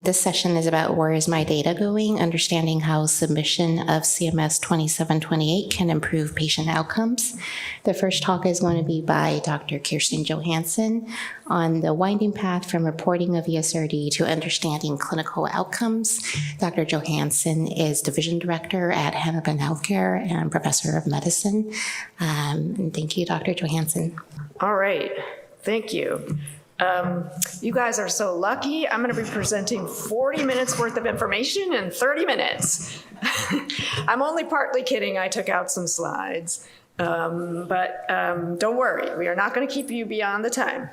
This session is about where is my data going, understanding how submission of CMS 2728 can improve patient outcomes. The first talk is going to be by Dr. Kirsten Johansson on the winding path from reporting of ESRD to understanding clinical outcomes. Dr. Johansson is Division Director at Hannibal Healthcare and Professor of Medicine. And thank you, Dr. Johansson. All right, thank you. You guys are so lucky. I'm going to be presenting 40 minutes worth of information in 30 minutes. I'm only partly kidding. I took out some slides. But don't worry, we are not going to keep you beyond the time.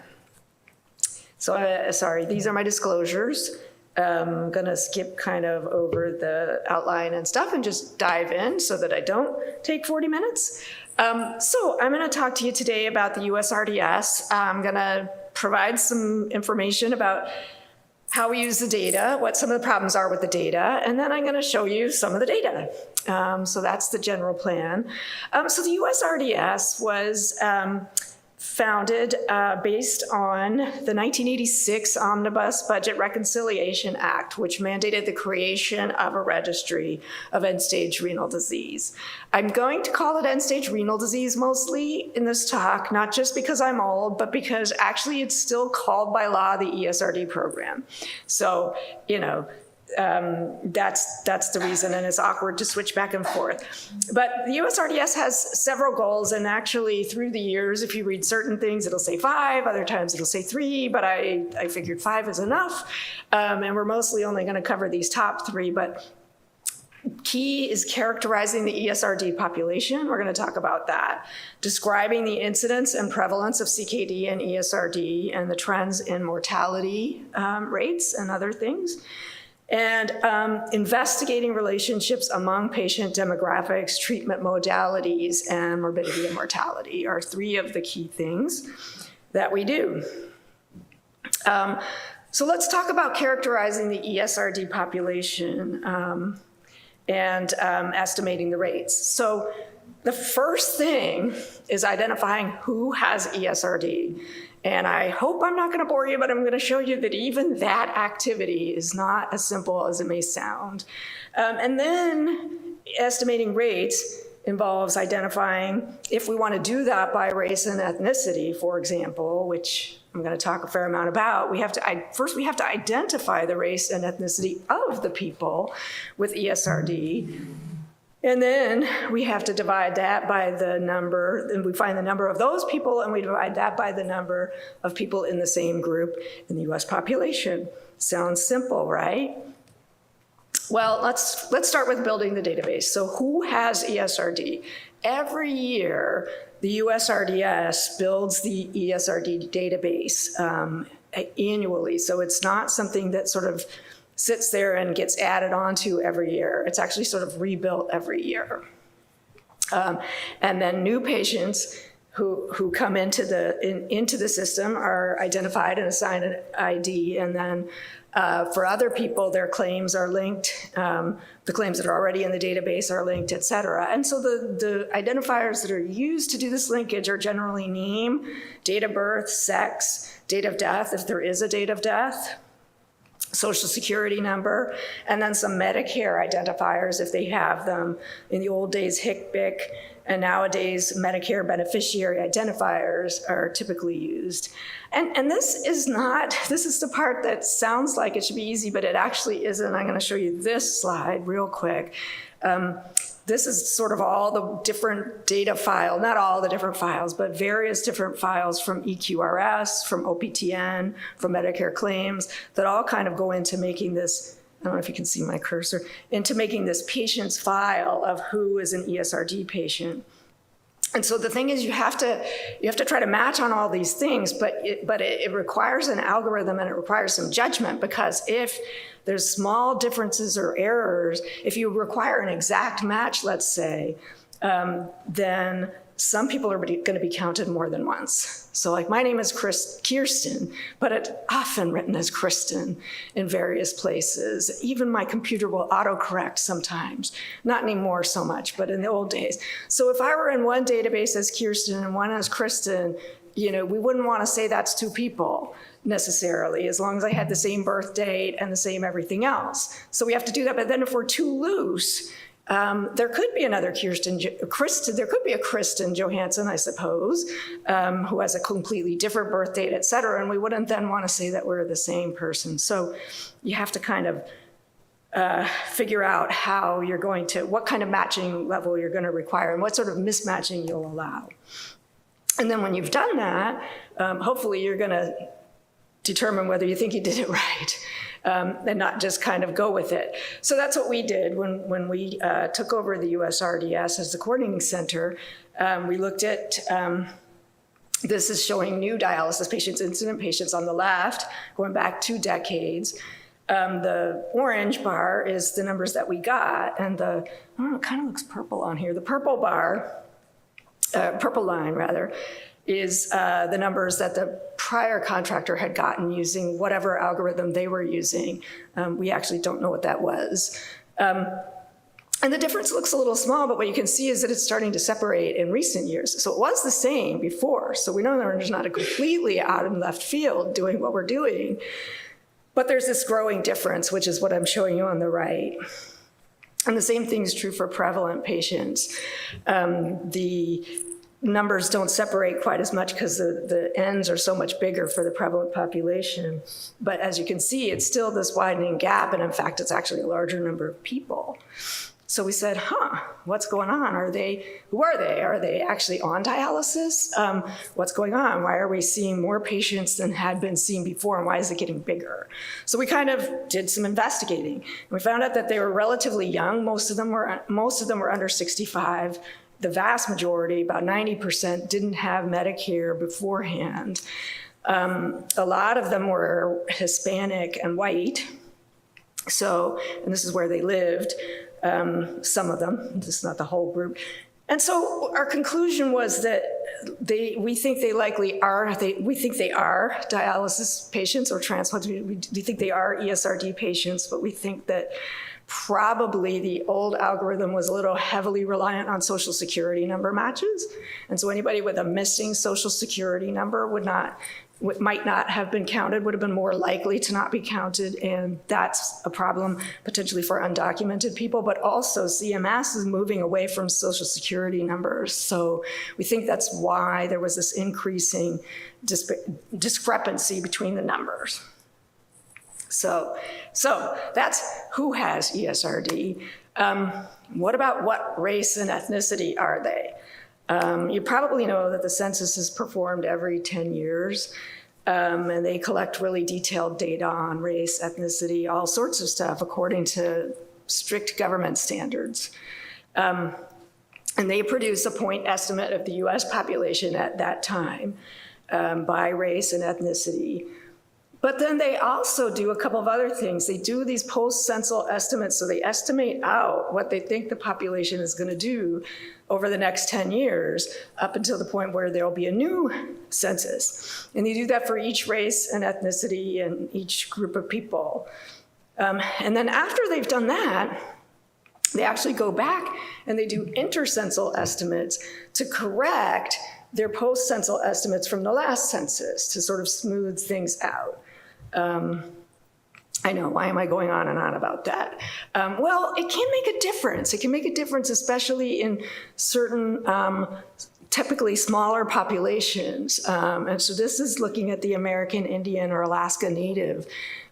So sorry, these are my disclosures. I'm going to skip kind of over the outline and stuff and just dive in so that I don't take 40 minutes. So I'm going to talk to you today about the USRDS. I'm going to provide some information about how we use the data, what some of the problems are with the data, and then I'm going to show you some of the data. So that's the general plan. So the USRDS was founded based on the 1986 Omnibus Budget Reconciliation Act, which mandated the creation of a registry of end-stage renal disease. I'm going to call it end-stage renal disease mostly in this talk, not just because I'm old, but because actually it's still called by law the ESRD program. So, you know, that's the reason, and it's awkward to switch back and forth. But the USRDS has several goals, and actually through the years, if you read certain things, it'll say 5, other times it'll say 3, but I figured 5 is enough, and we're mostly only going to cover these top 3, but key is characterizing the ESRD population. We're going to talk about that. Describing the incidence and prevalence of CKD and ESRD and the trends in mortality rates and other things. And investigating relationships among patient demographics, treatment modalities, and morbidity and mortality are 3 of the key things that we do. So let's talk about characterizing the ESRD population and estimating the rates. So the first thing is identifying who has ESRD. And I hope I'm not going to bore you, but I'm going to show you that even that activity is not as simple as it may sound. And then estimating rates involves identifying, if we want to do that by race and ethnicity, for example, which I'm going to talk a fair amount about, first we have to identify the race and ethnicity of the people with ESRD. And then we have to divide that by the number, and we find the number of those people, and we divide that by the number of people in the same group in the US population. Sounds simple, right? Well, let's start with building the database. So who has ESRD? Every year, the USRDS builds the ESRD database annually. So it's not something that sort of sits there and gets added onto every year. It's actually sort of rebuilt every year. And then new patients who come into the system are identified and assigned an ID, and then for other people, their claims are linked. The claims that are already in the database are linked, et cetera. And so the identifiers that are used to do this linkage are generally name, date of birth, sex, date of death, if there is a date of death, Social Security number, and then some Medicare identifiers if they have them. In the old days, HCBIC, and nowadays Medicare beneficiary identifiers are typically used. And this is the part that sounds like it should be easy, but it actually isn't. I'm going to show you this slide real quick. This is sort of all the different data files, not all the different files, but various different files from EQRS, from OPTN, from Medicare claims that all kind of go into making this, I don't know if you can see my cursor, into making this patient's file of who is an ESRD patient. And so the thing is, you have to try to match on all these things, but it requires an algorithm and it requires some judgment, because if there's small differences or errors, if you require an exact match, let's say, then some people are going to be counted more than once. So like my name is Kirsten, but it's often written as Kristen in various places. Even my computer will autocorrect sometimes. Not anymore so much, but in the old days. So if I were in one database as Kirsten and one as Kristen, we wouldn't want to say that's two people necessarily, as long as I had the same birth date and the same everything else. So we have to do that. But then if we're too loose, there could be another there could be a Kristen Johansson, I suppose, who has a completely different birth date, et cetera, and we wouldn't then want to say that we're the same person. So you have to kind of figure out how you're going to, what kind of matching level you're going to require and what sort of mismatching you'll allow. And then when you've done that, hopefully you're going to determine whether you think you did it right. And not just kind of go with it. So that's what we did when we took over the USRDS as the coordinating center. We looked at, this is showing new dialysis patients, incident patients on the left, going back 2 decades. The orange bar is the numbers that we got, and I don't know, it kind of looks purple on here. The purple bar, purple line rather, is the numbers that the prior contractor had gotten using whatever algorithm they were using. We actually don't know what that was. And the difference looks a little small, but what you can see is that it's starting to separate in recent years. So it was the same before. So we know that there's not a completely out in left field doing what we're doing. But there's this growing difference, which is what I'm showing you on the right. And the same thing is true for prevalent patients. The numbers don't separate quite as much because the ends are so much bigger for the prevalent population. But as you can see, it's still this widening gap, and in fact, it's actually a larger number of people. So we said, what's going on? Who are they? Are they actually on dialysis? What's going on? Why are we seeing more patients than had been seen before, and why is it getting bigger? So we kind of did some investigating. We found out that they were relatively young. Most of them were under 65. The vast majority, about 90%, didn't have Medicare beforehand. A lot of them were Hispanic and white. So, and this is where they lived. Some of them, this is not the whole group. And so our conclusion was that we think they are dialysis patients or transplants. We think they are ESRD patients, but we think that probably the old algorithm was a little heavily reliant on Social Security number matches. And so anybody with a missing Social Security number might not have been counted, would have been more likely to not be counted, and that's a problem potentially for undocumented people, but also CMS is moving away from Social Security numbers. So we think that's why there was this increasing discrepancy between the numbers. So that's who has ESRD. What about what race and ethnicity are they? You probably know that the census is performed every 10 years, and they collect really detailed data on race, ethnicity, all sorts of stuff according to strict government standards. And they produce a point estimate of the US population at that time by race and ethnicity. But then they also do a couple of other things. They do these post-census estimates, so they estimate out what they think the population is going to do over the next 10 years, up until the point where there'll be a new census. And they do that for each race and ethnicity and each group of people. And then after they've done that, they actually go back and they do intercensus estimates to correct their post-census estimates from the last census to sort of smooth things out. I know, why am I going on and on about that? Well, it can make a difference. It can make a difference, especially in certain typically smaller populations. And so this is looking at the American Indian or Alaska Native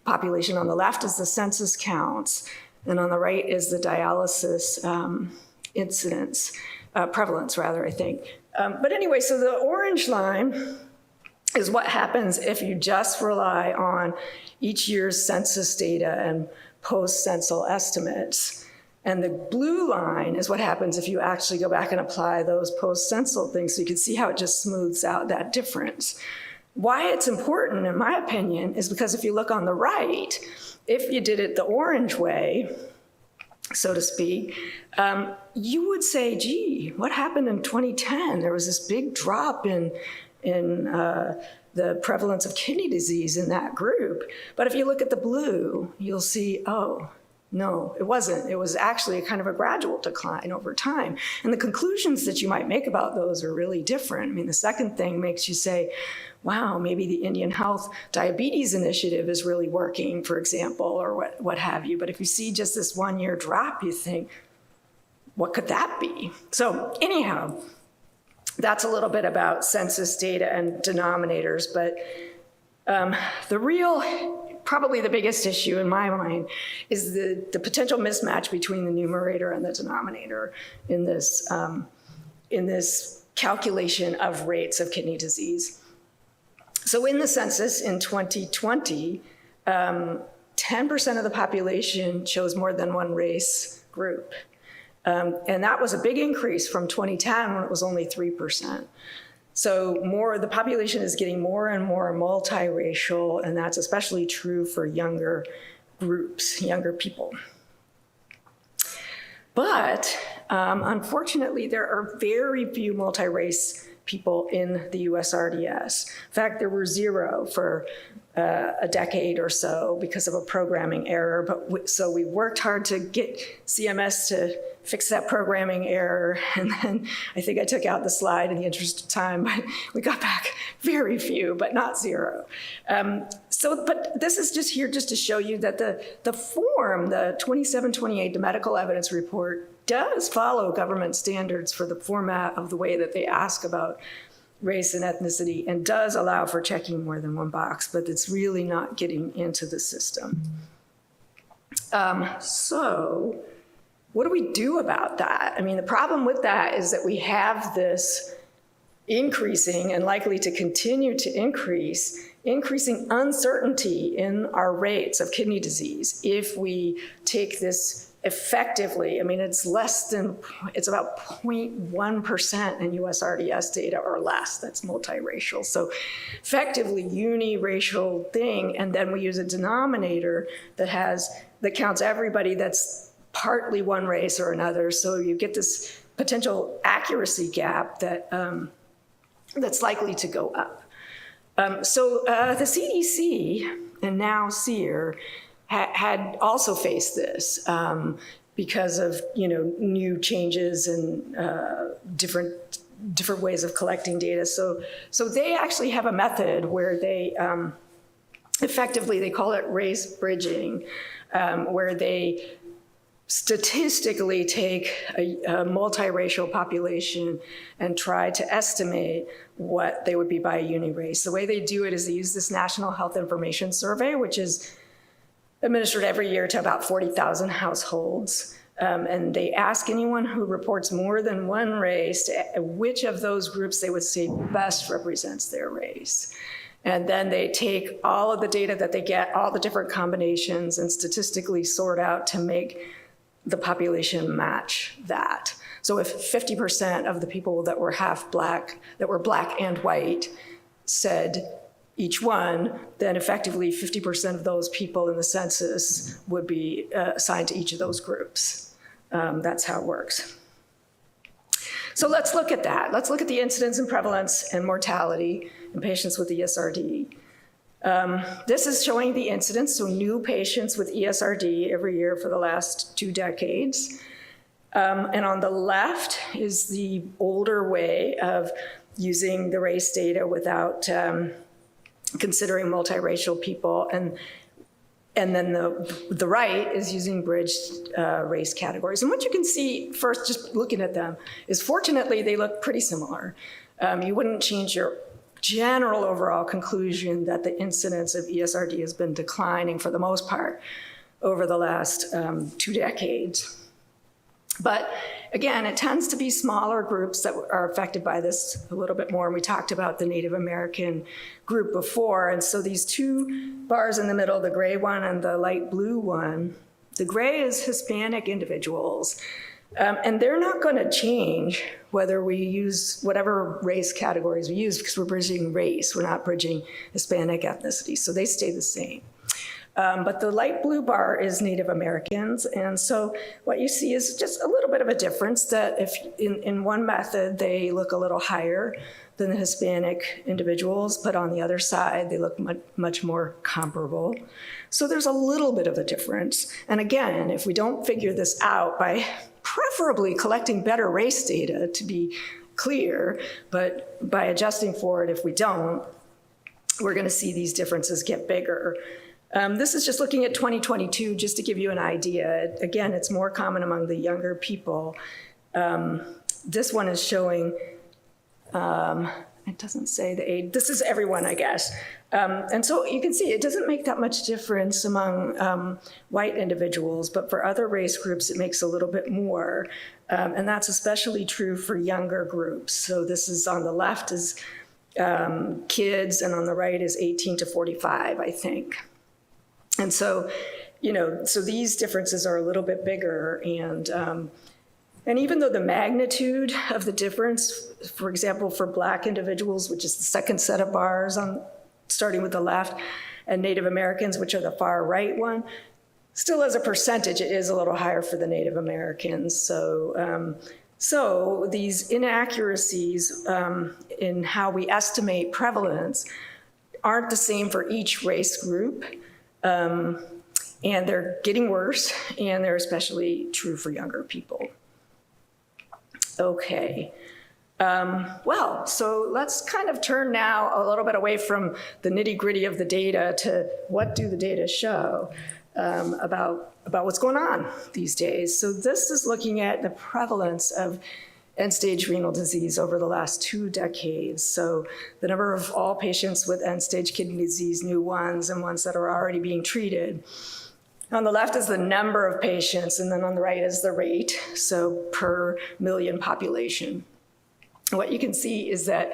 population. On the left is the census counts, and on the right is the dialysis incidence, prevalence rather, I think. But anyway, so the orange line is what happens if you just rely on each year's census data and post-census estimates. And the blue line is what happens if you actually go back and apply those post-census things. So you can see how it just smooths out that difference. Why it's important, in my opinion, is because if you look on the right, if you did it the orange way, so to speak, you would say, gee, what happened in 2010? There was this big drop in the prevalence of kidney disease in that group. But if you look at the blue, you'll see, oh, No, it wasn't. It was actually a kind of a gradual decline over time. And the conclusions that you might make about those are really different. I mean, the second thing makes you say, wow, maybe the Indian Health Diabetes Initiative is really working, for example, or what have you. But if you see just this 1 year drop, you think, what could that be? So anyhow, that's a little bit about census data and denominators. But probably the biggest issue in my mind is the potential mismatch between the numerator and the denominator in this calculation of rates of kidney disease. So in the census in 2020, 10% of the population chose more than one race group. And that was a big increase from 2010 when it was only 3%. So the population is getting more and more multiracial, and that's especially true for younger groups, younger people. But unfortunately, there are very few multi-race people in the USRDS. In fact, there were 0 for a decade or so because of a programming error. So we worked hard to get CMS to fix that programming error. And then I think I took out the slide in the interest of time, but we got back very few, but not 0. But this is just here just to show you that the form, the 2728, the medical evidence report, does follow government standards for the format of the way that they ask about race and ethnicity, and does allow for checking more than one box, but it's really not getting into the system. So what do we do about that? I mean, the problem with that is that we have this increasing and likely to continue to increasing uncertainty in our rates of kidney disease if we take this effectively. I mean, it's about 0.1% in USRDS data or less that's multiracial. So effectively uniracial thing, and then we use a denominator that counts everybody that's partly one race or another. So you get this potential accuracy gap that's likely to go up. So the CDC and now SEER had also faced this because of new changes and different ways of collecting data. So they actually have a method where they effectively they call it race bridging, where they statistically take a multiracial population and try to estimate what they would be by a unirace. The way they do it is they use this National Health Information Survey, which is administered every year to about 40,000 households. And they ask anyone who reports more than one race which of those groups they would say best represents their race. And then they take all of the data that they get, all the different combinations, and statistically sort out to make the population match that. So if 50% of the people that were black and white said each one, then effectively 50% of those people in the census would be assigned to each of those groups. That's how it works. So let's look at that. Let's look at the incidence and prevalence and mortality in patients with ESRD. This is showing the incidence, so new patients with ESRD every year for the last 2 decades. And on the left is the older way of using the race data without considering multiracial people. And then the right is using bridged race categories. And what you can see first, just looking at them, is fortunately they look pretty similar. You wouldn't change your general overall conclusion that the incidence of ESRD has been declining for the most part over the last 2 decades. But again, it tends to be smaller groups that are affected by this a little bit more. And we talked about the Native American group before. And so these 2 bars in the middle, the gray one and the light blue one, the gray is Hispanic individuals. And they're not going to change whether we use whatever race categories we use, because we're bridging race. We're not bridging Hispanic ethnicity. So they stay the same. But the light blue bar is Native Americans. And so what you see is just a little bit of a difference, that if in one method they look a little higher than the Hispanic individuals, but on the other side, they look much more comparable. So there's a little bit of a difference. And again, if we don't figure this out by preferably collecting better race data to be clear, but by adjusting for it, if we don't, we're going to see these differences get bigger. This is just looking at 2022, just to give you an idea. Again, it's more common among the younger people. This one is showing, it doesn't say the age. This is everyone, I guess. And so you can see it doesn't make that much difference among white individuals, but for other race groups, it makes a little bit more. And that's especially true for younger groups. So this is on the left is kids, and on the right is 18 to 45, I think. And so, so these differences are a little bit bigger. And even though the magnitude of the difference, for example, for Black individuals, which is the second set of bars starting with the left, and Native Americans, which are the far right one, still as a percentage, it is a little higher for the Native Americans. So these inaccuracies in how we estimate prevalence aren't the same for each race group. And they're getting worse, and they're especially true for younger people. Okay. Well, so let's kind of turn now a little bit away from the nitty-gritty of the data to what do the data show about what's going on these days. So this is looking at the prevalence of end-stage renal disease over the last 2 decades. So the number of all patients with end-stage kidney disease, new ones and ones that are already being treated. On the left is the number of patients, and then on the right is the rate, so per million population. What you can see is that,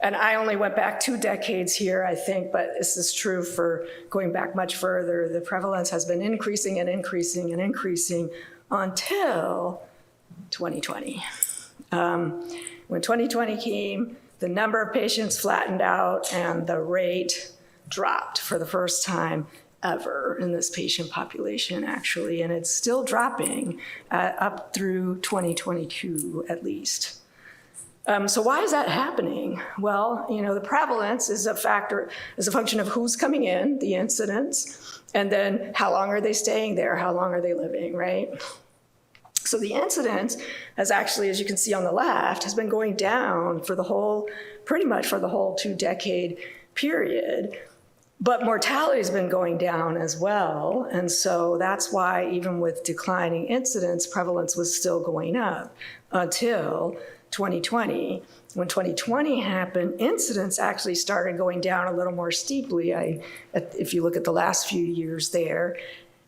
and I only went back 2 decades here, I think, but this is true for going back much further. The prevalence has been increasing and increasing and increasing until 2020. When 2020 came, the number of patients flattened out and the rate dropped for the first time ever in this patient population, actually, and it's still dropping up through 2022 at least. So why is that happening? Well, the prevalence is a function of who's coming in, the incidence, and then how long are they staying there, how long are they living, right? So the incidence has actually, as you can see on the left, has been going down for pretty much for the whole 2-decade period. But mortality has been going down as well. And so that's why even with declining incidence, prevalence was still going up until 2020. When 2020 happened, incidence actually started going down a little more steeply, if you look at the last few years there.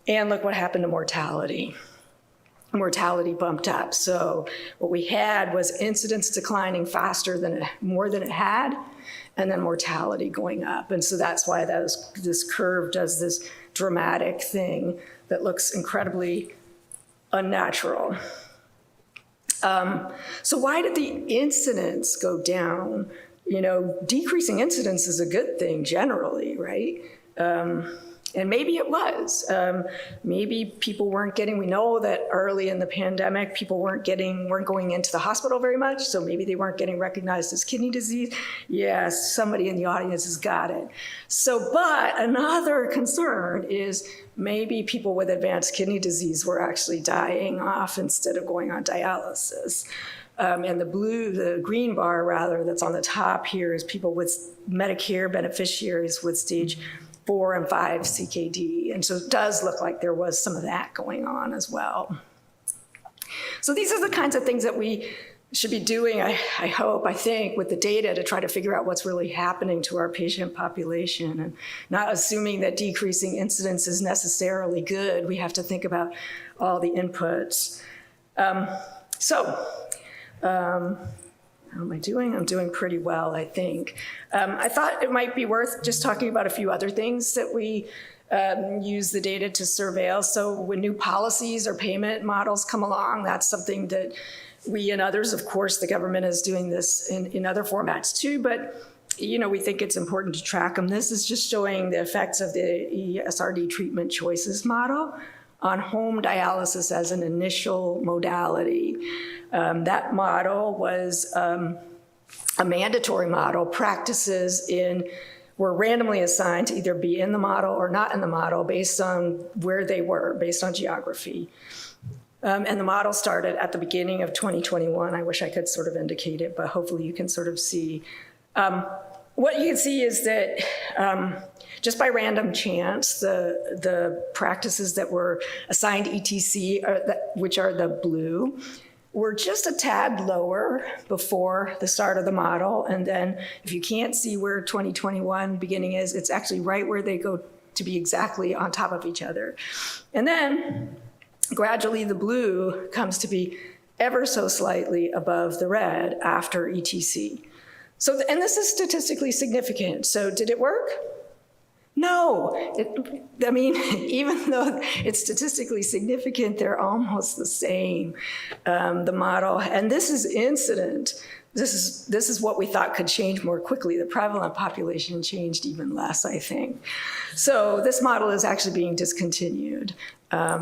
And look what happened to mortality. Mortality bumped up. So what we had was incidence declining more than it had, and then mortality going up. And so that's why this curve does this dramatic thing that looks incredibly unnatural. So why did the incidence go down? Decreasing incidence is a good thing generally, right? And maybe it was. Maybe people weren't we know that early in the pandemic, people weren't going into the hospital very much, so maybe they weren't getting recognized as kidney disease. Yes, somebody in the audience has got it. But another concern is maybe people with advanced kidney disease were actually dying off instead of going on dialysis. And the green bar rather, that's on the top here is people with Medicare beneficiaries with stage 4 and 5 CKD. And so it does look like there was some of that going on as well. So these are the kinds of things that we should be doing, I think, with the data to try to figure out what's really happening to our patient population, and not assuming that decreasing incidence is necessarily good. We have to think about all the inputs. How am I doing? I'm doing pretty well, I think. I thought it might be worth just talking about a few other things that we use the data to surveil. So when new policies or payment models come along, that's something that we and others, of course, the government is doing this in other formats too, but we think it's important to track them. This is just showing the effects of the ESRD treatment choices model on home dialysis as an initial modality. That model was a mandatory model, practices were randomly assigned to either be in the model or not in the model based on where they were, based on geography. And the model started at the beginning of 2021. I wish I could sort of indicate it, but hopefully you can sort of see. What you can see is that just by random chance, the practices that were assigned ETC, which are the blue, were just a tad lower before the start of the model. And then if you can't see where 2021 beginning is, it's actually right where they go to be exactly on top of each other. And then gradually the blue comes to be ever so slightly above the red after ETC. So, and this is statistically significant. So did it work? No. I mean, even though it's statistically significant, they're almost the same, the model. And this is incident. This is what we thought could change more quickly. The prevalent population changed even less, I think. So this model is actually being discontinued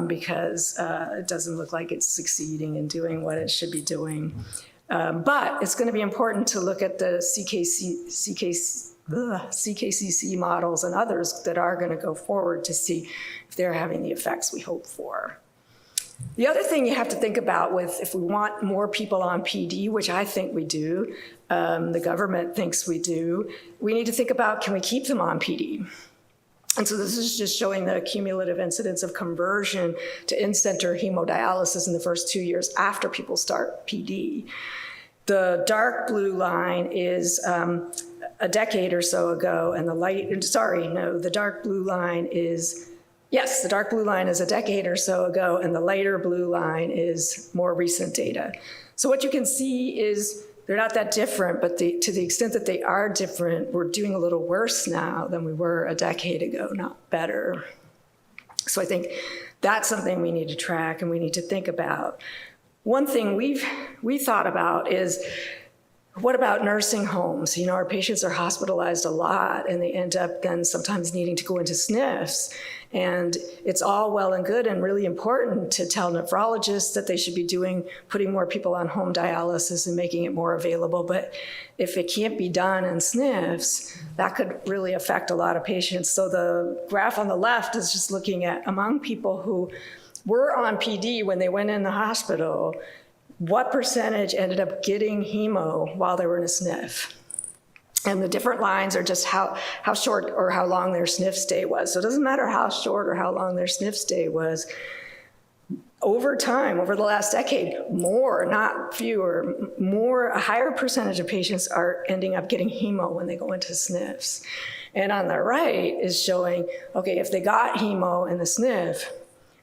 because it doesn't look like it's succeeding in doing what it should be doing. But it's going to be important to look at the CKCC models and others that are going to go forward to see if they're having the effects we hope for. The other thing you have to think about with if we want more people on PD, which I think we do, the government thinks we do, we need to think about, can we keep them on PD? And so this is just showing the cumulative incidence of conversion to in-center hemodialysis in the first 2 years after people start PD. The dark blue line is a decade or so ago, and the dark blue line is, yes, the dark blue line is a decade or so ago, and the lighter blue line is more recent data. So what you can see is they're not that different, but to the extent that they are different, we're doing a little worse now than we were a decade ago, not better. So I think that's something we need to track and we need to think about. One thing we thought about is, what about nursing homes? You know, our patients are hospitalized a lot and they end up then sometimes needing to go into SNFs. And it's all well and good and really important to tell nephrologists that they should be putting more people on home dialysis and making it more available. But if it can't be done in SNFs, that could really affect a lot of patients. So the graph on the left is just looking at among people who were on PD when they went in the hospital, what percentage ended up getting hemo while they were in a SNF. And the different lines are just how short or how long their SNF stay was. So it doesn't matter how short or how long their SNF stay was. Over time, over the last decade, more, not fewer, a higher percentage of patients are ending up getting hemo when they go into SNFs. And on the right is showing, okay, if they got hemo in the SNF,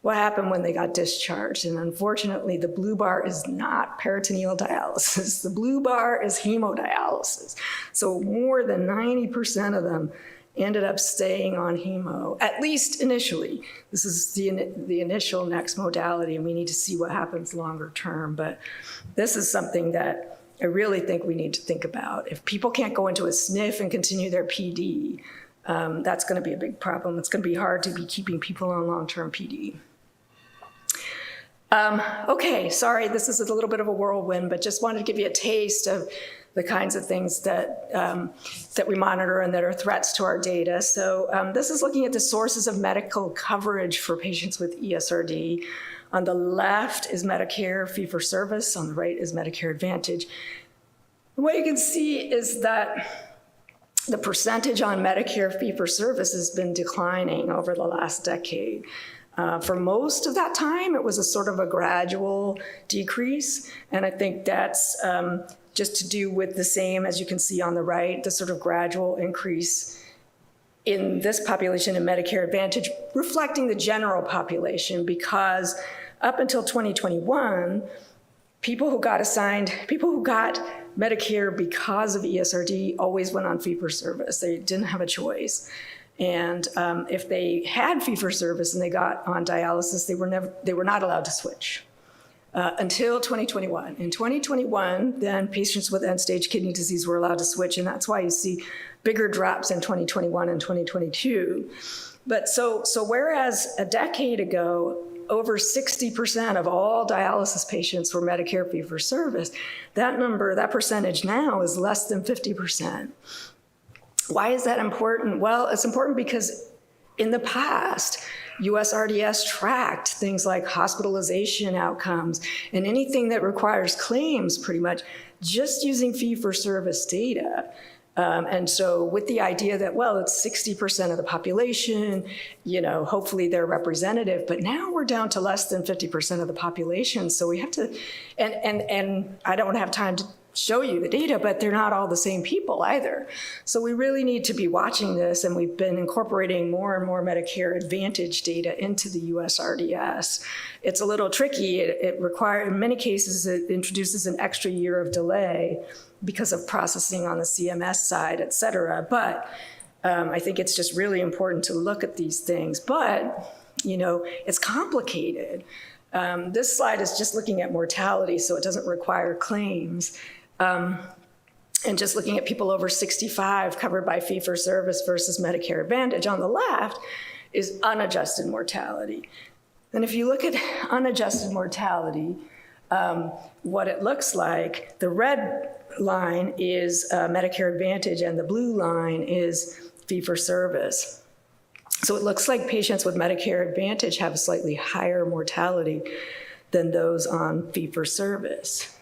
what happened when they got discharged? And unfortunately, the blue bar is not peritoneal dialysis. The blue bar is hemodialysis. So more than 90% of them ended up staying on hemo, at least initially. This is the initial next modality, and we need to see what happens longer term. But this is something that I really think we need to think about. If people can't go into a SNF and continue their PD, that's going to be a big problem. It's going to be hard to be keeping people on long-term PD. Okay, sorry, this is a little bit of a whirlwind, but just wanted to give you a taste of the kinds of things that, that we monitor and that are threats to our data. So this is looking at the sources of medical coverage for patients with ESRD. On the left is Medicare fee-for-service, on the right is Medicare Advantage. And what you can see is that the percentage on Medicare fee-for-service has been declining over the last decade. For most of that time, it was a sort of a gradual decrease, and I think that's just to do with the same, as you can see on the right, the sort of gradual increase in this population in Medicare Advantage, reflecting the general population, because up until 2021, people who got Medicare because of ESRD always went on fee-for-service. They didn't have a choice. And if they had fee-for-service and they got on dialysis, they were not allowed to switch until 2021. In 2021, then patients with end-stage kidney disease were allowed to switch, and that's why you see bigger drops in 2021 and 2022. But so whereas a decade ago, over 60% of all dialysis patients were Medicare fee-for-service. That number, that percentage now is less than 50%. Why is that important? Well, it's important because in the past, USRDS tracked things like hospitalization outcomes and anything that requires claims pretty much just using fee-for-service data. And so with the idea that, well, it's 60% of the population, hopefully they're representative, but now we're down to less than 50% of the population. So we have to, and I don't have time to show you the data, but they're not all the same people either. So we really need to be watching this, and we've been incorporating more and more Medicare Advantage data into the USRDS. It's a little tricky. It requires, in many cases, it introduces an extra year of delay because of processing on the CMS side, et cetera. But I think it's just really important to look at these things. But, it's complicated. This slide is just looking at mortality, so it doesn't require claims. And just looking at people over 65 covered by fee-for-service versus Medicare Advantage on the left is unadjusted mortality. And if you look at unadjusted mortality, what it looks like, the red line is Medicare Advantage and the blue line is fee-for-service. So it looks like patients with Medicare Advantage have a slightly higher mortality than those on fee-for-service.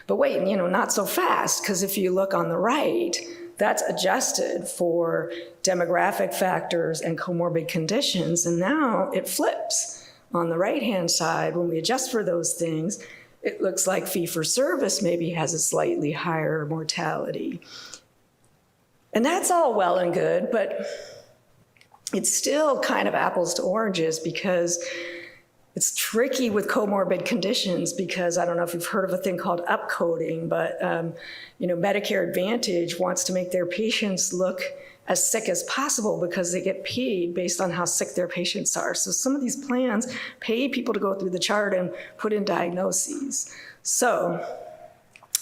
But wait, not so fast, because if you look on the right, that's adjusted for demographic factors and comorbid conditions, and now it flips. On the right-hand side, when we adjust for those things, it looks like fee-for-service maybe has a slightly higher mortality. And that's all well and good, but it's still kind of apples to oranges because it's tricky with comorbid conditions because I don't know if you've heard of a thing called upcoding, but Medicare Advantage wants to make their patients look as sick as possible because they get paid based on how sick their patients are. So some of these plans pay people to go through the chart and put in diagnoses. So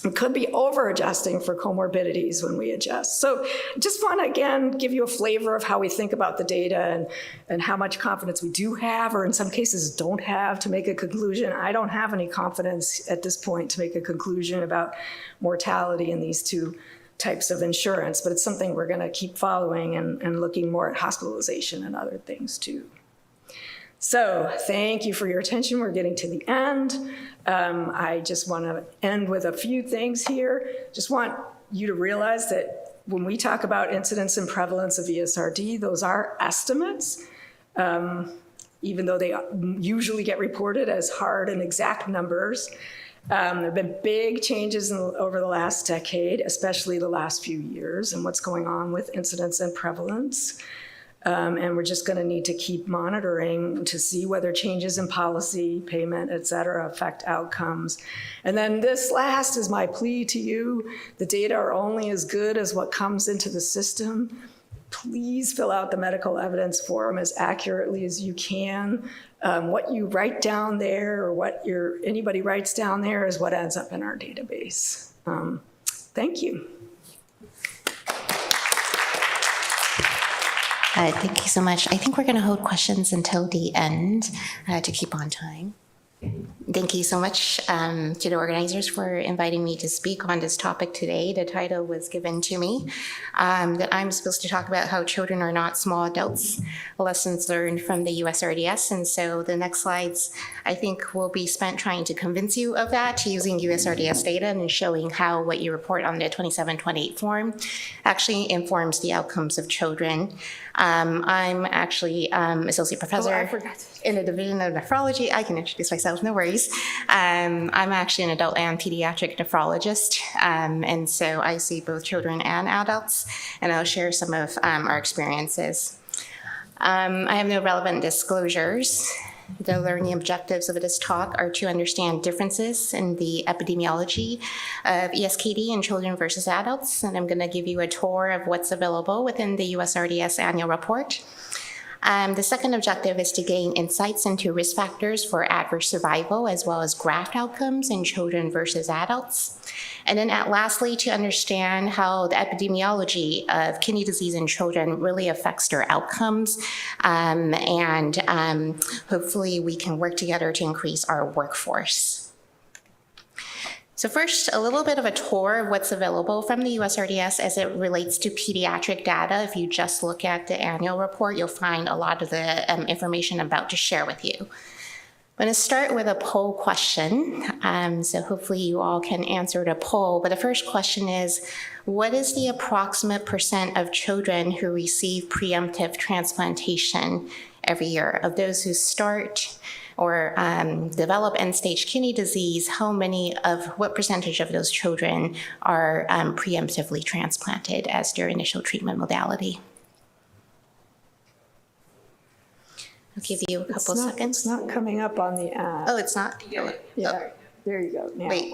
it could be over-adjusting for comorbidities when we adjust. So I just want to, again, give you a flavor of how we think about the data and how much confidence we do have, or in some cases don't have, to make a conclusion. I don't have any confidence at this point to make a conclusion about mortality in these two types of insurance, but it's something we're going to keep following and looking more at hospitalization and other things too. So thank you for your attention. We're getting to the end. I just want to end with a few things here. Just want you to realize that when we talk about incidence and prevalence of ESRD, those are estimates, even though they usually get reported as hard and exact numbers. There have been big changes over the last decade, especially the last few years, and what's going on with incidence and prevalence. And we're just going to need to keep monitoring to see whether changes in policy, payment, et cetera, affect outcomes. And then this last is my plea to you. The data are only as good as what comes into the system. Please fill out the medical evidence form as accurately as you can. What you write down there or what anybody writes down there is what ends up in our database. Thank you. Thank you so much. I think we're going to hold questions until the end to keep on time. Thank you so much to the organizers for inviting me to speak on this topic today. The title was given to me that I'm supposed to talk about how children are not small adults, lessons learned from the USRDS. And so the next slides, I think, will be spent trying to convince you of that using USRDS data and showing how what you report on the 2728 form actually informs the outcomes of children. I'm actually associate professor in the division of nephrology. I can introduce myself, no worries. I'm actually an adult and pediatric nephrologist, and so I see both children and adults, and I'll share some of our experiences. I have no relevant disclosures. The learning objectives of this talk are to understand differences in the epidemiology of ESKD in children versus adults, and I'm going to give you a tour of what's available within the USRDS annual report. The second objective is to gain insights into risk factors for adverse survival as well as graft outcomes in children versus adults. And then lastly, to understand how the epidemiology of kidney disease in children really affects their outcomes. Hopefully we can work together to increase our workforce. So first, a little bit of a tour of what's available from the USRDS as it relates to pediatric data. If you just look at the annual report, you'll find a lot of the information I'm about to share with you. I'm going to start with a poll question. So hopefully you all can answer the poll. But the first question is, what is the approximate % of children who receive preemptive transplantation every year? Of those who start or develop end-stage kidney disease, what percentage of those children are preemptively transplanted as their initial treatment modality? I'll give you a couple seconds. It's not coming up on the app. Oh, it's not? Yeah, there you go. Now. Wait.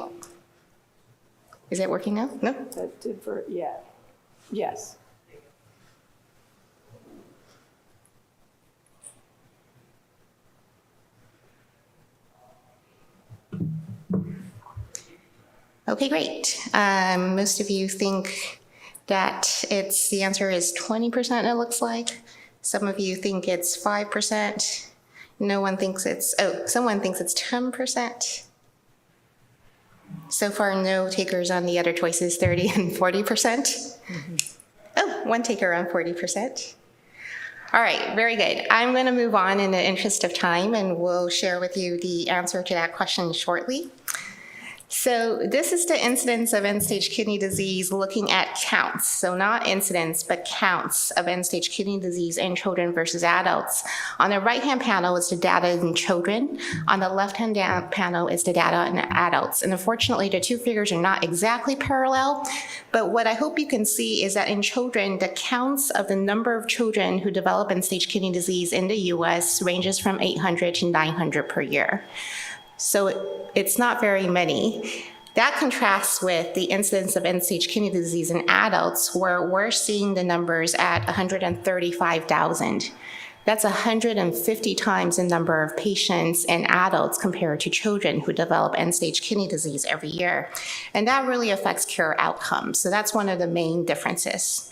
Is it working now? No? That did for, yeah. Yes. Okay, great. Most of you think that the answer is 20%, it looks like. Some of you think it's 5%. Someone thinks it's 10%. So far, no takers on the other choices, 30 and 40%. Mm-hmm. Oh, one taker on 40%. All right, very good. I'm going to move on in the interest of time, and we'll share with you the answer to that question shortly. So this is the incidence of end-stage kidney disease looking at counts. So not incidence, but counts of end-stage kidney disease in children versus adults. On the right-hand panel is the data in children. On the left-hand panel is the data in adults. And unfortunately, the two figures are not exactly parallel. But what I hope you can see is that in children, the counts of the number of children who develop end-stage kidney disease in the US ranges from 800 to 900 per year. So it's not very many. That contrasts with the incidence of end-stage kidney disease in adults, where we're seeing the numbers at 135,000. That's 150 times the number of patients in adults compared to children who develop end-stage kidney disease every year. And that really affects care outcomes. So that's one of the main differences.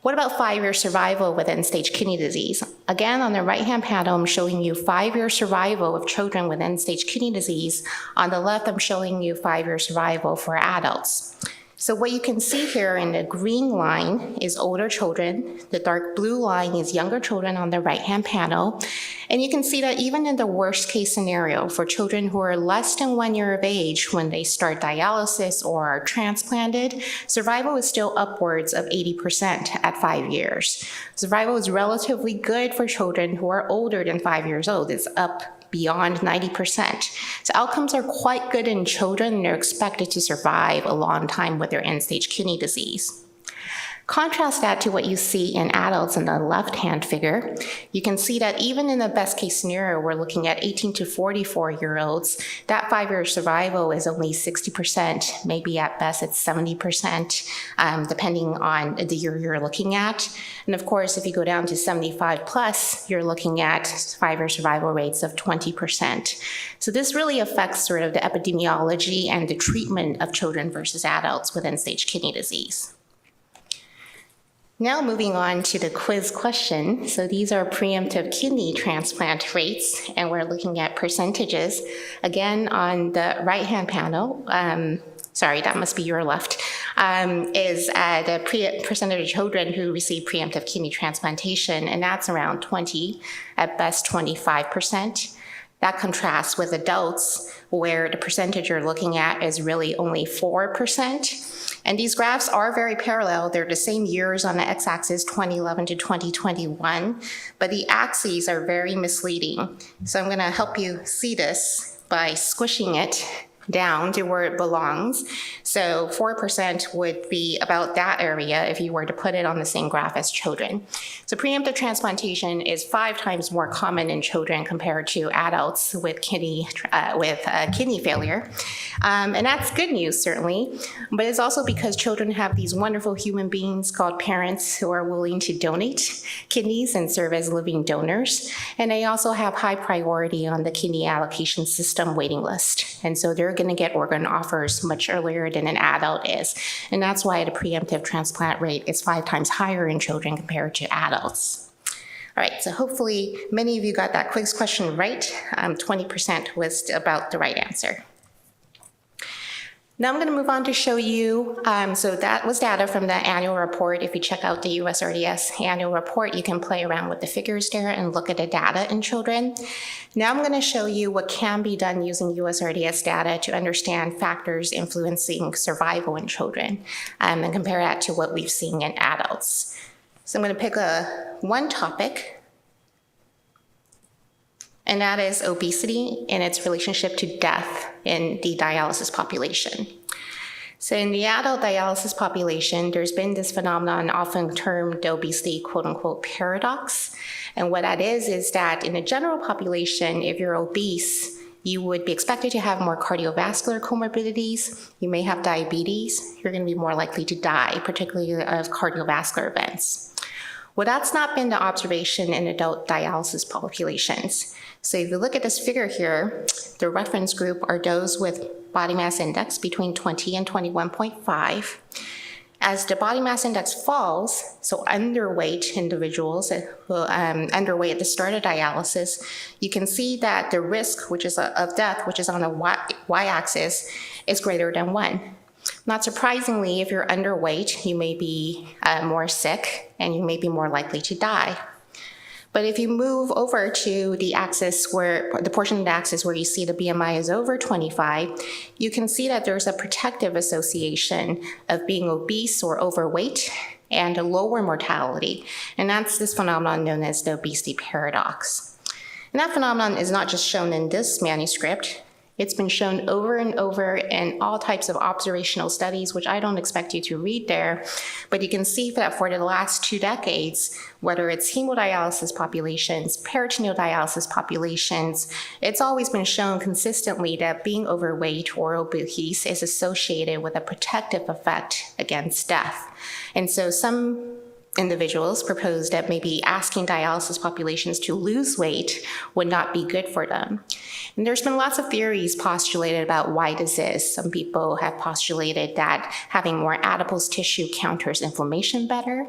What about 5-year survival with end-stage kidney disease? Again, on the right-hand panel, I'm showing you 5-year survival of children with end-stage kidney disease. On the left, I'm showing you 5-year survival for adults. So what you can see here in the green line is older children. The dark blue line is younger children on the right-hand panel. And you can see that even in the worst case scenario for children who are less than 1 year of age when they start dialysis or are transplanted, survival is still upwards of 80% at 5 years. Survival is relatively good for children who are older than 5 years old. It's up beyond 90%. So outcomes are quite good in children, and they're expected to survive a long time with their end-stage kidney disease. Contrast that to what you see in adults in the left-hand figure. You can see that even in the best-case scenario, we're looking at 18 to 44-year-olds. That 5-year survival is only 60%, maybe at best it's 70%, depending on the year you're looking at. And of course, if you go down to 75 plus, you're looking at 5-year survival rates of 20%. So this really affects sort of the epidemiology and the treatment of children versus adults with end-stage kidney disease. Now moving on to the quiz question. So these are preemptive kidney transplant rates, and we're looking at percentages. Again, on the right-hand panel, sorry, that must be your left, is the percentage of children who receive preemptive kidney transplantation, and that's around 20, at best 25%. That contrasts with adults, where the percentage you're looking at is really only 4%. And these graphs are very parallel. They're the same years on the x-axis, 2011 to 2021, but the axes are very misleading. So I'm gonna help you see this by squishing it down to where it belongs. So 4% would be about that area if you were to put it on the same graph as children. So preemptive transplantation is 5 times more common in children compared to adults with kidney failure. And that's good news, certainly, but it's also because children have these wonderful human beings called parents who are willing to donate kidneys and serve as living donors. And they also have high priority on the kidney allocation system waiting list. And so they're going to get organ offers much earlier than an adult is. And that's why the preemptive transplant rate is 5 times higher in children compared to adults. All right, so hopefully many of you got that quiz question right. 20% was about the right answer. Now I'm going to move on to show you, so that was data from the annual report. If you check out the USRDS annual report, you can play around with the figures there and look at the data in children. Now I'm going to show you what can be done using USRDS data to understand factors influencing survival in children, and compare that to what we've seen in adults. So I'm going to pick one topic, and that is obesity and its relationship to death in the dialysis population. So in the adult dialysis population, there's been this phenomenon often termed the obesity quote-unquote paradox. And what that is that in the general population, if you're obese, you would be expected to have more cardiovascular comorbidities. You may have diabetes. You're going to be more likely to die, particularly of cardiovascular events. Well, that's not been the observation in adult dialysis populations. So if you look at this figure here, the reference group are those with body mass index between 20 and 21.5. As the body mass index falls, so underweight individuals, underweight at the start of dialysis, you can see that the risk, which is of death, which is on the y-axis, is greater than 1. Not surprisingly, if you're underweight, you may be more sick and you may be more likely to die. But if you move over to the axis the portion of the axis where you see the BMI is over 25, you can see that there's a protective association of being obese or overweight and a lower mortality. And that's this phenomenon known as the obesity paradox. And that phenomenon is not just shown in this manuscript. It's been shown over and over in all types of observational studies, which I don't expect you to read there, but you can see that for the last 2 decades, whether it's hemodialysis populations, peritoneal dialysis populations, it's always been shown consistently that being overweight or obese is associated with a protective effect against death. And so some individuals propose that maybe asking dialysis populations to lose weight would not be good for them. And there's been lots of theories postulated about why this is. Some people have postulated that having more adipose tissue counters inflammation better.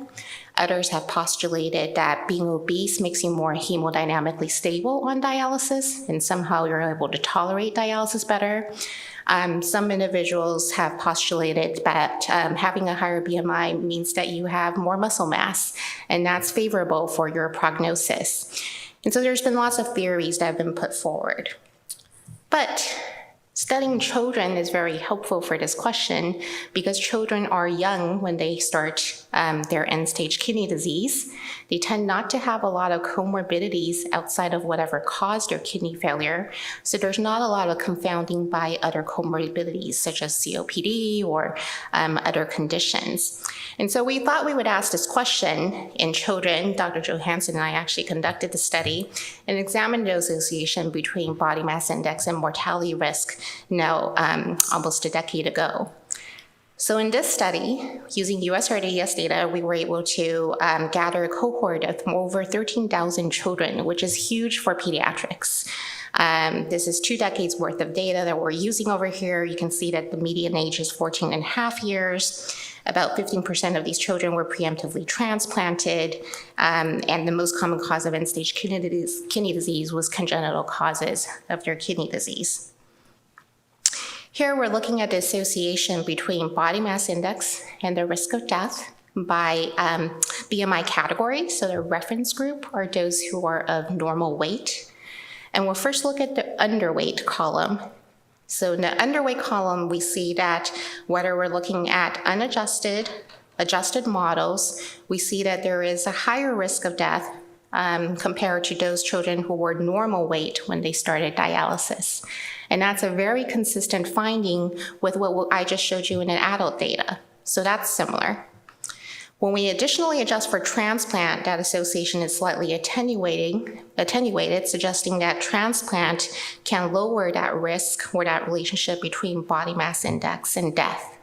Others have postulated that being obese makes you more hemodynamically stable on dialysis, and somehow you're able to tolerate dialysis better. Some individuals have postulated that having a higher BMI means that you have more muscle mass, and that's favorable for your prognosis. And so there's been lots of theories that have been put forward. But studying children is very helpful for this question because children are young when they start their end-stage kidney disease. They tend not to have a lot of comorbidities outside of whatever caused their kidney failure. So there's not a lot of confounding by other comorbidities such as COPD or other conditions. And so we thought we would ask this question in children. Dr. Johansson and I actually conducted the study and examined the association between body mass index and mortality risk now almost a decade ago. So in this study, using USRDS data, we were able to gather a cohort of over 13,000 children, which is huge for pediatrics. This is 2 decades worth of data that we're using over here. You can see that the median age is 14.5 years. About 15% of these children were preemptively transplanted, and the most common cause of end-stage kidney disease was congenital causes of their kidney disease. Here we're looking at the association between body mass index and the risk of death by BMI category. So the reference group are those who are of normal weight. And we'll first look at the underweight column. So in the underweight column, we see that whether we're looking at adjusted models, we see that there is a higher risk of death compared to those children who were normal weight when they started dialysis. And that's a very consistent finding with what I just showed you in an adult data. So that's similar. When we additionally adjust for transplant, that association is slightly attenuated, suggesting that transplant can lower that risk or that relationship between body mass index and death,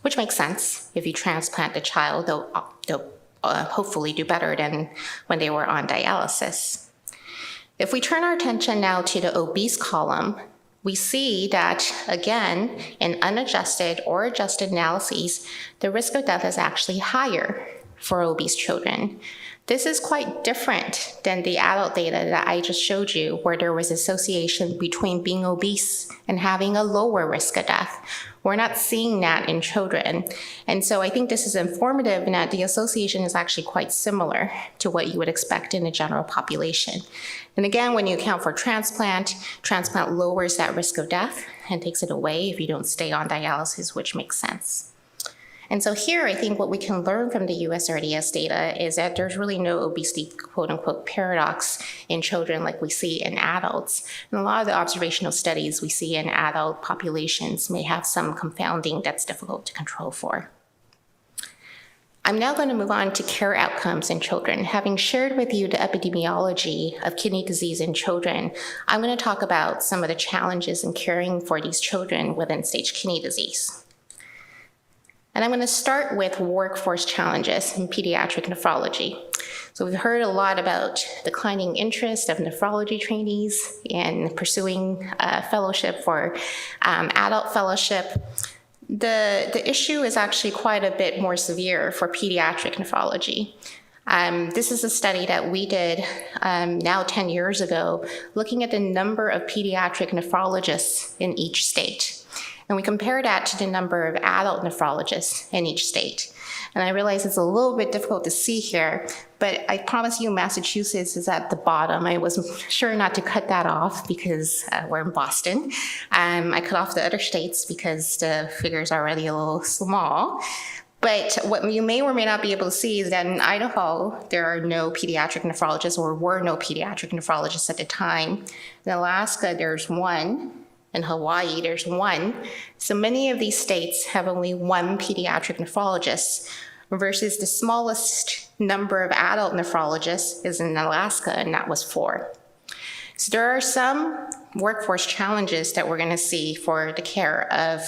which makes sense. If you transplant the child, they'll hopefully do better than when they were on dialysis. If we turn our attention now to the obese column, we see that, again, in unadjusted or adjusted analyses, the risk of death is actually higher for obese children. This is quite different than the adult data that I just showed you, where there was association between being obese and having a lower risk of death. We're not seeing that in children. And so I think this is informative in that the association is actually quite similar to what you would expect in the general population. And again, when you account for transplant lowers that risk of death and takes it away if you don't stay on dialysis, which makes sense. And so here, I think what we can learn from the USRDS data is that there's really no obesity, quote unquote, paradox in children like we see in adults. And a lot of the observational studies we see in adult populations may have some confounding that's difficult to control for. I'm now going to move on to care outcomes in children. Having shared with you the epidemiology of kidney disease in children, I'm going to talk about some of the challenges in caring for these children with end-stage kidney disease. And I'm going to start with workforce challenges in pediatric nephrology. So we've heard a lot about declining interest of nephrology trainees in pursuing a fellowship for adult fellowship. The issue is actually quite a bit more severe for pediatric nephrology. This is a study that we did now 10 years ago, looking at the number of pediatric nephrologists in each state. And we compare that to the number of adult nephrologists in each state. And I realize it's a little bit difficult to see here, but I promise you Massachusetts is at the bottom. I was sure not to cut that off because we're in Boston. I cut off the other states because the figures are already a little small. But what you may or may not be able to see is that in Idaho, there are no pediatric nephrologists, or were no pediatric nephrologists at the time. In Alaska, there's one. In Hawaii, there's one. So many of these states have only one pediatric nephrologist, versus the smallest number of adult nephrologists is in Alaska, and that was 4. So there are some workforce challenges that we're going to see for the care of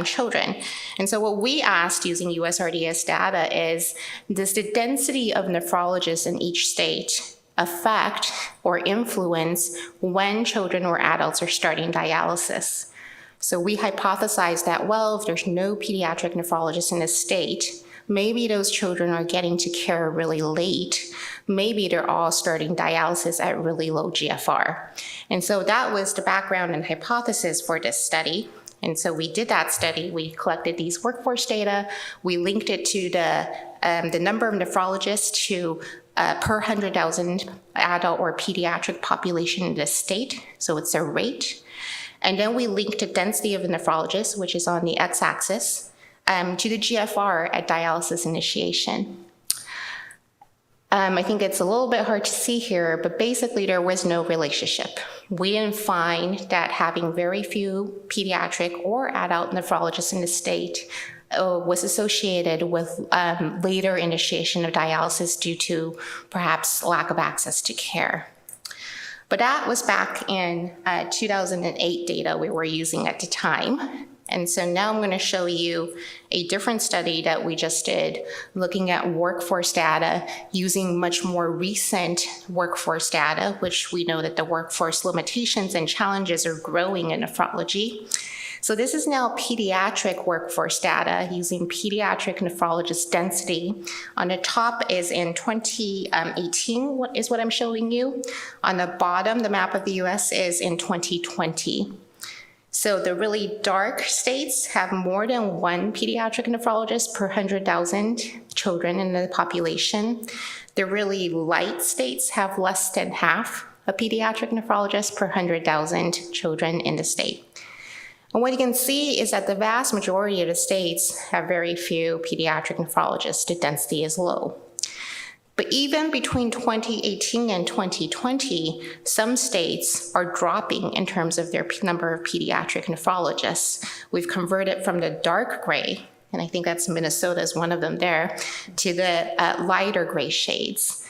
children. And so what we asked using USRDS data is, does the density of nephrologists in each state affect or influence when children or adults are starting dialysis? So we hypothesized that, well, if there's no pediatric nephrologist in the state, maybe those children are getting to care really late. Maybe they're all starting dialysis at really low GFR. And so that was the background and hypothesis for this study. And so we did that study. We collected these workforce data. We linked it to the number of nephrologists to per 100,000 adult or pediatric population in the state, so it's a rate. And then we linked the density of the nephrologists, which is on the x-axis, to the GFR at dialysis initiation. I think it's a little bit hard to see here, but basically there was no relationship. We didn't find that having very few pediatric or adult nephrologists in the state was associated with later initiation of dialysis due to perhaps lack of access to care. But that was back in 2008 data we were using at the time. And so now I'm going to show you a different study that we just did, looking at workforce data using much more recent workforce data, which we know that the workforce limitations and challenges are growing in nephrology. So this is now pediatric workforce data using pediatric nephrologist density. On the top is in 2018, is what I'm showing you. On the bottom, the map of the US is in 2020. So the really dark states have more than one pediatric nephrologist per 100,000 children in the population. The really light states have less than half a pediatric nephrologist per 100,000 children in the state. And what you can see is that the vast majority of the states have very few pediatric nephrologists. The density is low. But even between 2018 and 2020, some states are dropping in terms of their number of pediatric nephrologists. We've converted from the dark gray, and I think that's Minnesota is one of them there, to the lighter gray shades.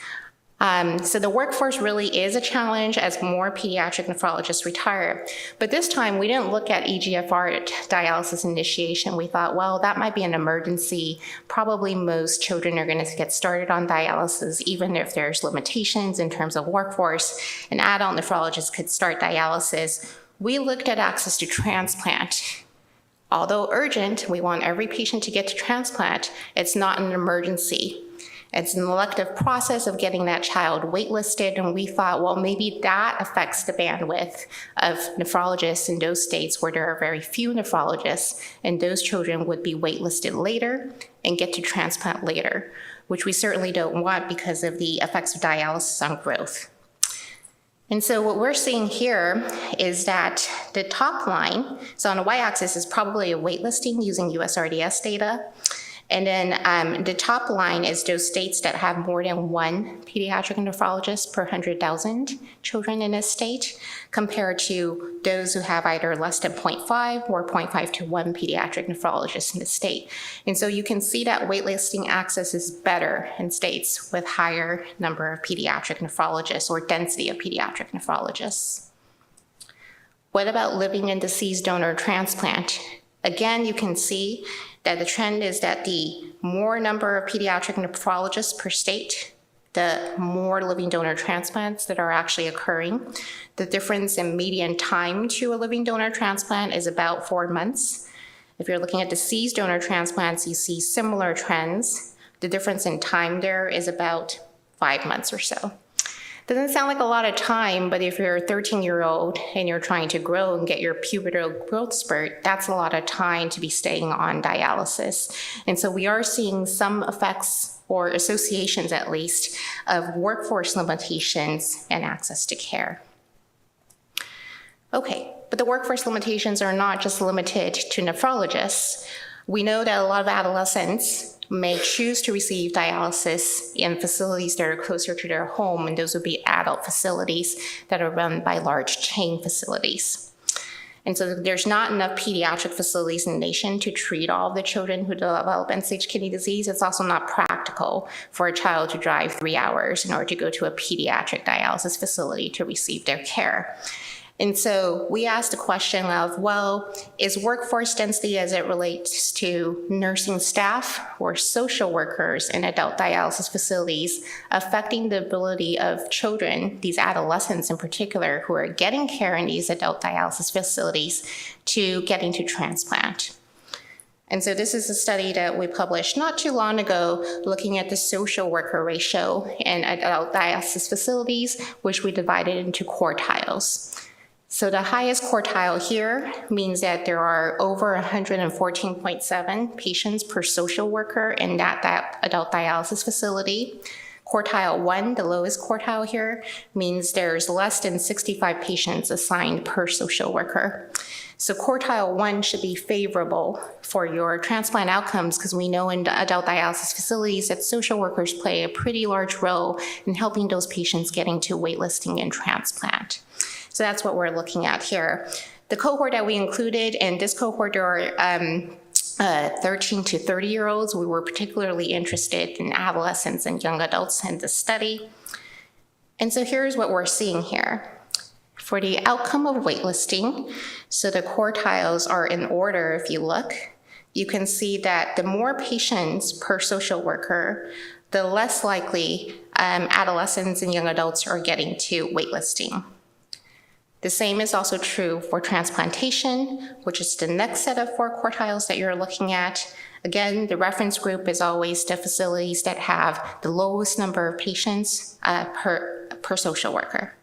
So the workforce really is a challenge as more pediatric nephrologists retire. But this time, we didn't look at EGFR dialysis initiation. We thought, well, that might be an emergency. Probably most children are going to get started on dialysis, even if there's limitations in terms of workforce. An adult nephrologist could start dialysis. We looked at access to transplant. Although urgent, we want every patient to get to transplant. It's not an emergency. It's an elective process of getting that child waitlisted, and we thought, well, maybe that affects the bandwidth of nephrologists in those states where there are very few nephrologists, and those children would be waitlisted later and get to transplant later, which we certainly don't want because of the effects of dialysis on growth. And so what we're seeing here is that the top line, so on the y-axis is probably a waitlisting using USRDS data. And then the top line is those states that have more than one pediatric nephrologist per 100,000 children in a state, compared to those who have either less than 0.5 or 0.5 to 1 pediatric nephrologist in the state. And so you can see that waitlisting access is better in states with higher number of pediatric nephrologists or density of pediatric nephrologists. What about living and deceased donor transplant? Again, you can see that the trend is that the more number of pediatric nephrologists per state, the more living donor transplants that are actually occurring. The difference in median time to a living donor transplant is about 4 months. If you're looking at deceased donor transplants, you see similar trends. The difference in time there is about 5 months or so. Doesn't sound like a lot of time, but if you're a 13-year-old and you're trying to grow and get your pubertal growth spurt, that's a lot of time to be staying on dialysis. And so we are seeing some effects, or associations at least, of workforce limitations and access to care. Okay, but the workforce limitations are not just limited to nephrologists. We know that a lot of adolescents may choose to receive dialysis in facilities that are closer to their home, and those would be adult facilities that are run by large chain facilities. And so there's not enough pediatric facilities in the nation to treat all of the children who develop end-stage kidney disease. It's also not practical for a child to drive 3 hours in order to go to a pediatric dialysis facility to receive their care. And so we asked the question of, well, is workforce density as it relates to nursing staff or social workers in adult dialysis facilities affecting the ability of children, these adolescents in particular, who are getting care in these adult dialysis facilities to getting to transplant? And so this is a study that we published not too long ago looking at the social worker ratio in adult dialysis facilities, which we divided into quartiles. So the highest quartile here means that there are over 114.7 patients per social worker in that adult dialysis facility. Quartile 1, the lowest quartile here, means there's less than 65 patients assigned per social worker. So quartile 1 should be favorable for your transplant outcomes, because we know in adult dialysis facilities that social workers play a pretty large role in helping those patients getting to waitlisting and transplant. So that's what we're looking at here. The cohort that we included in this cohort are 13 to 30-year-olds. We were particularly interested in adolescents and young adults in this study. And so here's what we're seeing here. For the outcome of waitlisting, so the quartiles are in order if you look, you can see that the more patients per social worker, the less likely adolescents and young adults are getting to waitlisting. The same is also true for transplantation, which is the next set of 4 quartiles that you're looking at. Again, the reference group is always the facilities that have the lowest number of patients per social worker.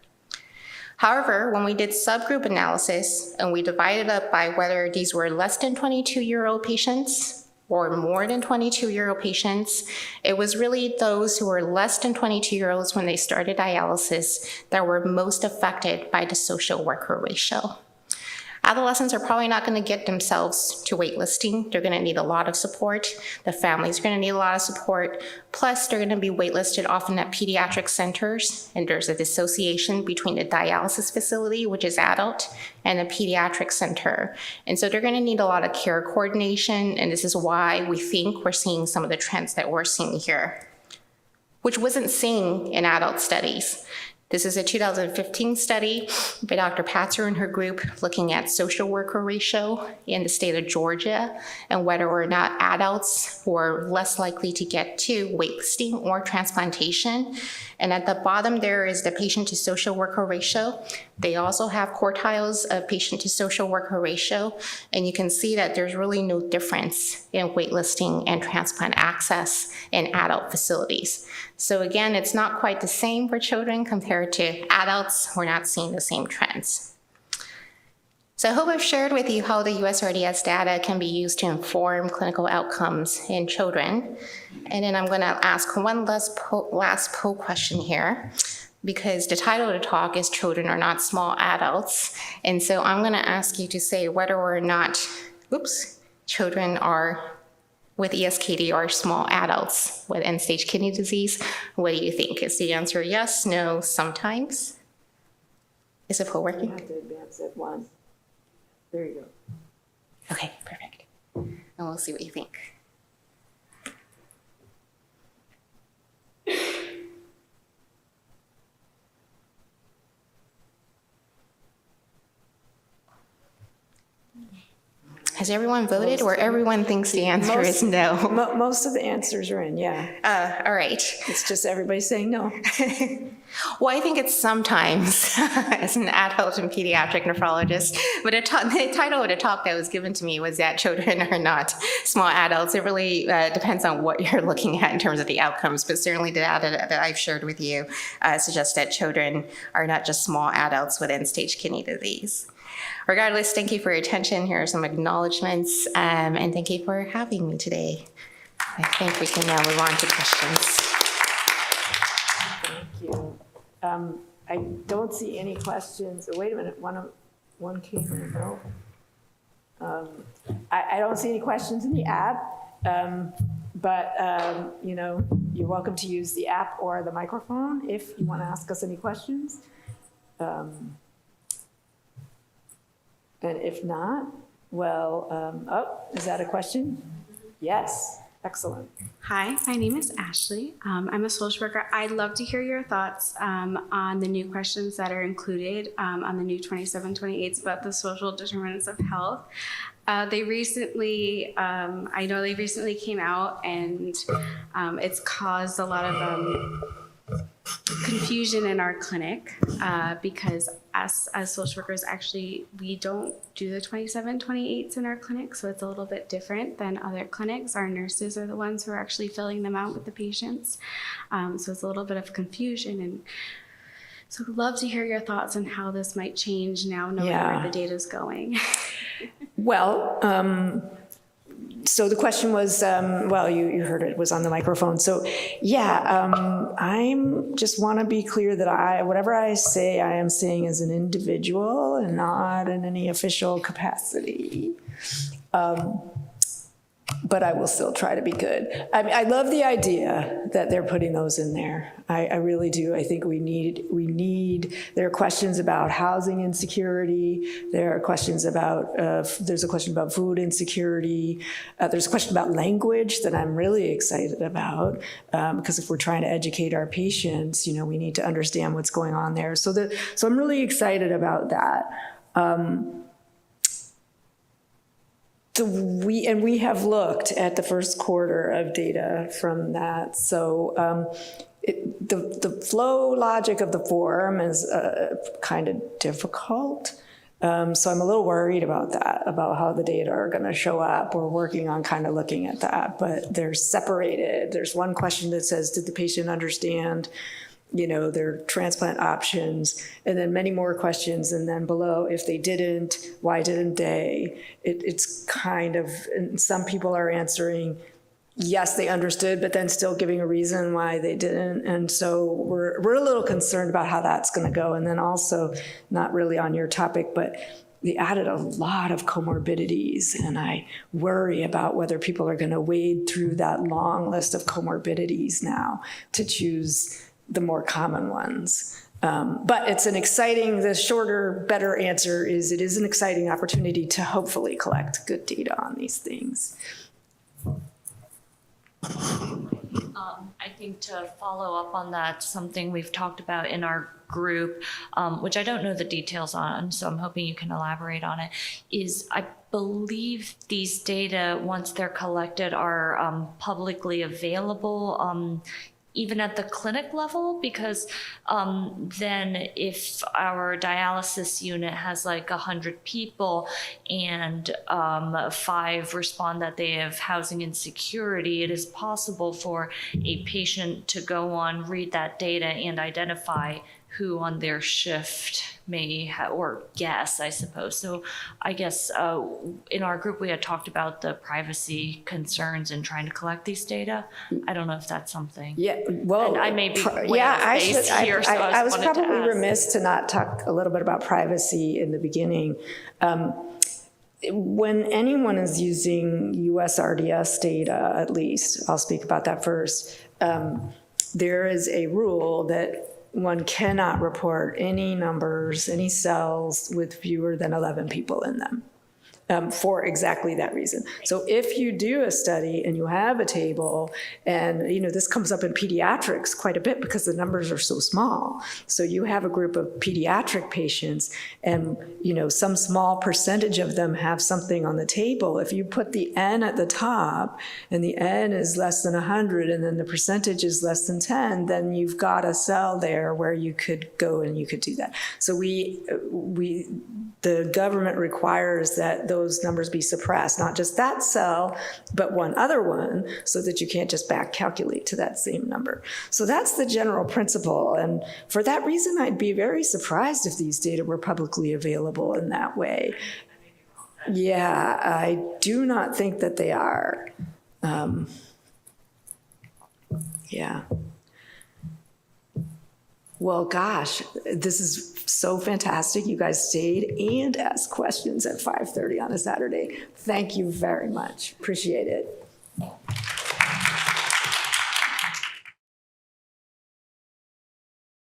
However, when we did subgroup analysis and we divided up by whether these were less than 22-year-old patients or more than 22-year-old patients, it was really those who were less than 22-year-olds when they started dialysis that were most affected by the social worker ratio. Adolescents are probably not going to get themselves to waitlisting. They're going to need a lot of support. The families are going to need a lot of support. Plus, they're going to be waitlisted often at pediatric centers, and there's a dissociation between the dialysis facility, which is adult, and the pediatric center. And so they're going to need a lot of care coordination, and this is why we think we're seeing some of the trends that we're seeing here, which wasn't seen in adult studies. This is a 2015 study by Dr. Patzer and her group looking at social worker ratio in the state of Georgia and whether or not adults were less likely to get to waitlisting or transplantation. And at the bottom there is the patient to social worker ratio. They also have quartiles of patient to social worker ratio, and you can see that there's really no difference in waitlisting and transplant access in adult facilities. So again, it's not quite the same for children compared to adults. We're not seeing the same trends. So I hope I've shared with you how the USRDS data can be used to inform clinical outcomes in children. And then I'm going to ask one last poll question here, because the title of the talk is Children Are Not Small Adults. And so I'm going to ask you to say whether or not, children with ESKD are small adults with end-stage kidney disease. What do you think? Is the answer yes, no, sometimes? Is the poll working? You have to advance it one. There you go. Okay, perfect. And we'll see what you think. Has everyone voted, or everyone thinks the answer is no? Most of the answers are in, yeah. All right. It's just everybody saying no. Well, I think it's sometimes, as an adult and pediatric nephrologist, but the title of the talk that was given to me was that children are not small adults. It really depends on what you're looking at in terms of the outcomes, but certainly the data that I've shared with you suggests that children are not just small adults with end-stage kidney disease. Regardless, thank you for your attention. Here are some acknowledgements, and thank you for having me today. I think we can now move on to questions. Thank you. I don't see any questions. Oh, wait a minute, one came in. No. I don't see any questions in the app, but you're welcome to use the app or the microphone if you want to ask us any questions. And if not, well, is that a question? Yes, excellent. Hi, my name is Ashley. I'm a social worker. I'd love to hear your thoughts on the new questions that are included on the new 2728s about the social determinants of health. They recently, I know they recently came out, and it's caused a lot of confusion in our clinic because us as social workers, actually, we don't do the 2728s in our clinic, so it's a little bit different than other clinics. Our nurses are the ones who are actually filling them out with the patients, so it's a little bit of confusion. And so I'd love to hear your thoughts on how this might change now, knowing where the data is going. Well, so the question was, well, you heard it was on the microphone. So I just want to be clear that whatever I say, I am saying as an individual and not in any official capacity. But I will still try to be good. I love the idea that they're putting those in there. I really do. I think we need, there are questions about housing insecurity. There are questions about, there's a question about food insecurity. There's a question about language that I'm really excited about, because if we're trying to educate our patients, we need to understand what's going on there. So I'm really excited about that. We have looked at the first quarter of data from that. So the flow logic of the form is kind of difficult. So I'm a little worried about that, about how the data are going to show up. We're working on kind of looking at that, but they're separated. There's one question that says, did the patient understand their transplant options, and then many more questions. And then below, if they didn't, why didn't they? It's kind of, and some people are answering, yes, they understood, but then still giving a reason why they didn't. And so we're a little concerned about how that's going to go. And then also, not really on your topic, but they added a lot of comorbidities, and I worry about whether people are going to wade through that long list of comorbidities now to choose the more common ones. But it's an exciting, the shorter, better answer is it is an exciting opportunity to hopefully collect good data on these things. I think to follow up on that, something we've talked about in our group, which I don't know the details on, so I'm hoping you can elaborate on it, is I believe these data, once they're collected, are publicly available even at the clinic level, because then if our dialysis unit has like 100 people and 5 respond that they have housing insecurity, it is possible for a patient to go on, read that data, and identify who on their shift may or guess, I suppose. So I guess in our group, we had talked about the privacy concerns in trying to collect these data. I don't know if that's something. Yeah, well, and I may be I was probably remiss to not talk a little bit about privacy in the beginning. When anyone is using USRDS data, at least, I'll speak about that first, there is a rule that one cannot report any numbers, any cells with fewer than 11 people in them. For exactly that reason. So if you do a study and you have a table, and this comes up in pediatrics quite a bit because the numbers are so small. So you have a group of pediatric patients and some small percentage of them have something on the table. If you put the N at the top and the N is less than 100 and then the percentage is less than 10, then you've got a cell there where you could go and you could do that. So the government requires that those numbers be suppressed, not just that cell, but one other one, so that you can't just back calculate to that same number. So that's the general principle. And for that reason, I'd be very surprised if these data were publicly available in that way. Yeah, I do not think that they are. Yeah. Well, gosh, this is so fantastic. You guys stayed and asked questions at 5:30 on a Saturday. Thank you very much. Appreciate it.